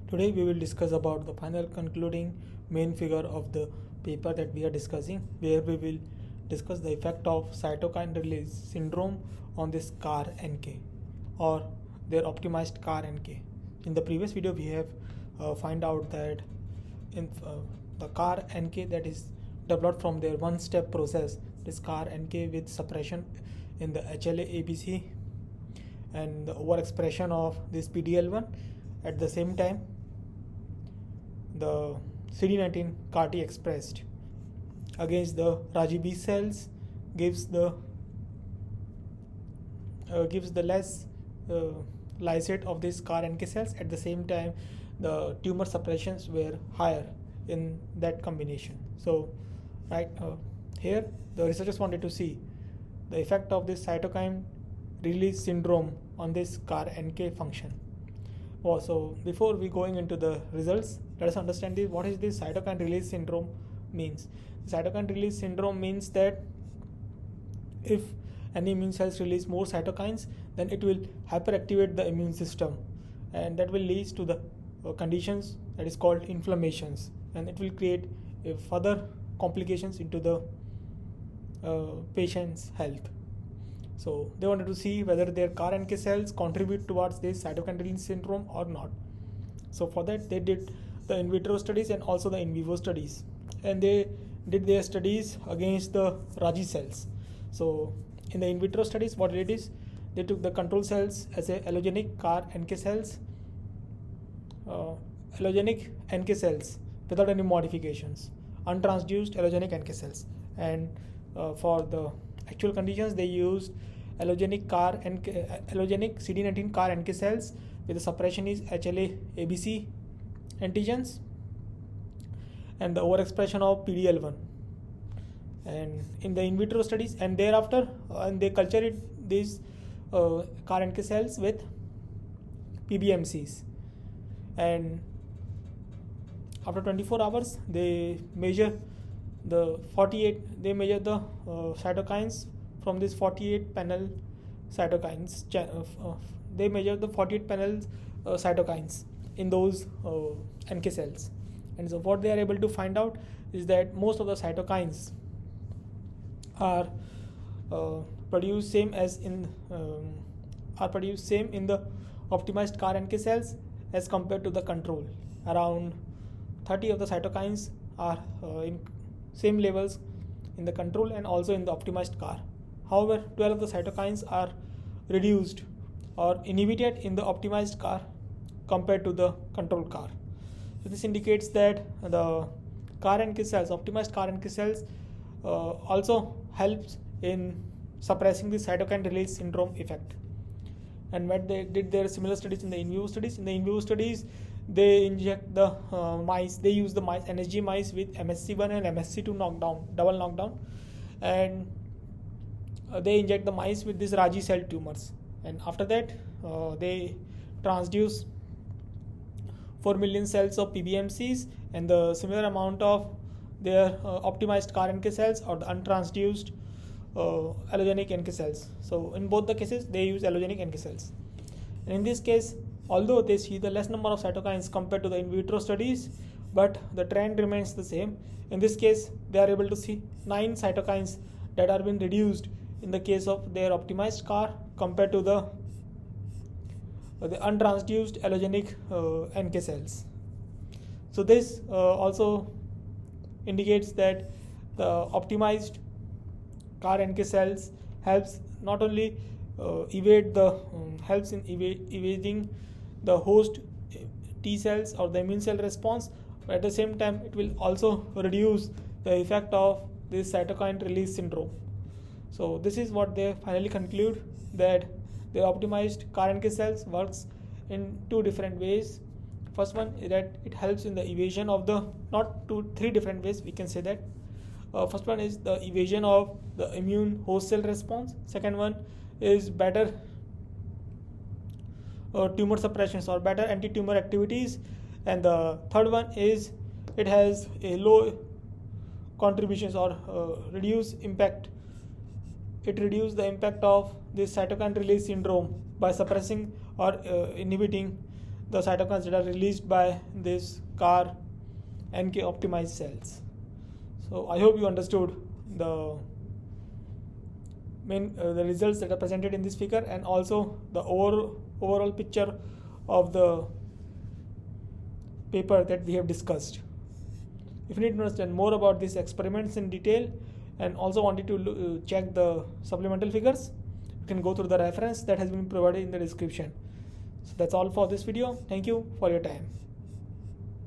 Today we will discuss about the final concluding main figure of the paper that we are discussing, where we will discuss the effect of cytokine release syndrome on this CAR NK or their optimized CAR NK. In the previous video we have find out that in the CAR NK that is developed from their one-step process, this CAR NK with suppression in the HLA-ABC and the overexpression of this PD-L1. At the same time, the CD19 CAR-T expressed against the Raji B cells gives the less lysate of these CAR NK cells. At the same time, the tumor suppressions were higher in that combination. So, here the researchers wanted to see the effect of this cytokine release syndrome on this CAR NK function. So before we going into the results, let us understand what is this cytokine release syndrome means. Cytokine release syndrome means that if any immune cells release more cytokines, then it will hyperactivate the immune system, and that will lead to the conditions that is called inflammations, and it will create further complications into the patient's health. So they wanted to see whether their CAR NK cells contribute towards this cytokine release syndrome or not. So for that they did the in vitro studies and also the in vivo studies, and they did their studies against the Raji cells. So in the in vitro studies, what they did is they took the control cells as a allogenic CAR NK cells, allogenic NK cells without any modifications, untransduced allogenic NK cells, and for the actual conditions they used allogenic CD19 CAR NK cells with the suppression is HLA-ABC antigens and the overexpression of PD-L1. And in the in vitro studies, and thereafter they cultured these CAR NK cells with PBMCs, and after 24 hours they measure the cytokines from these 48 panel cytokines. They measure the 48 panel cytokines in those NK cells, and so what they are able to find out is that most of the cytokines are produced same in the optimized CAR NK cells as compared to the control. Around 30 of the cytokines are in same levels in the control and also in the optimized CAR. However, 12 of the cytokines are reduced or inhibited in the optimized CAR compared to the control CAR. So this indicates that the CAR NK cells, optimized CAR NK cells, also helps in suppressing the cytokine release syndrome effect. And when they did their similar studies in the in vivo studies, they inject the mice. They use the mice, NSG mice with MSC1 and MSC2 knockdown, double knockdown, and they inject the mice with these Raji cell tumors. And after that, they transduce 4 million cells of PBMCs and the similar amount of their optimized CAR NK cells or the untransduced allogenic NK cells. So in both the cases, they use allogenic NK cells. And in this case, although they see the less number of cytokines compared to the in vitro studies, but the trend remains the same. In this case, they are able to see 9 cytokines that are being reduced in the case of their optimized CAR compared to the untransduced allogenic NK cells. So this also indicates that the optimized CAR NK cells helps not only helps in evading the host T cells or the immune cell response, but at the same time it will also reduce the effect of this cytokine release syndrome. So this is what they finally conclude, that the optimized CAR NK cells works in 2 different ways. First one is that it helps in the evasion of the 3 different ways we can say that. First one is the evasion of the immune host cell response. Second one is better tumor suppressions or better anti-tumor activities, and the third one is it has a low contributions or reduced impact. It reduces the impact of this cytokine release syndrome by suppressing or inhibiting the cytokines that are released by this CAR NK optimized cells. So I hope you understood the the results that are presented in this figure, and also the overall picture of the paper that we have discussed. If you need to understand more about these experiments in detail and also wanted to check the supplemental figures, you can go through the reference that has been provided in the description. So that's all for this video. Thank you for your time.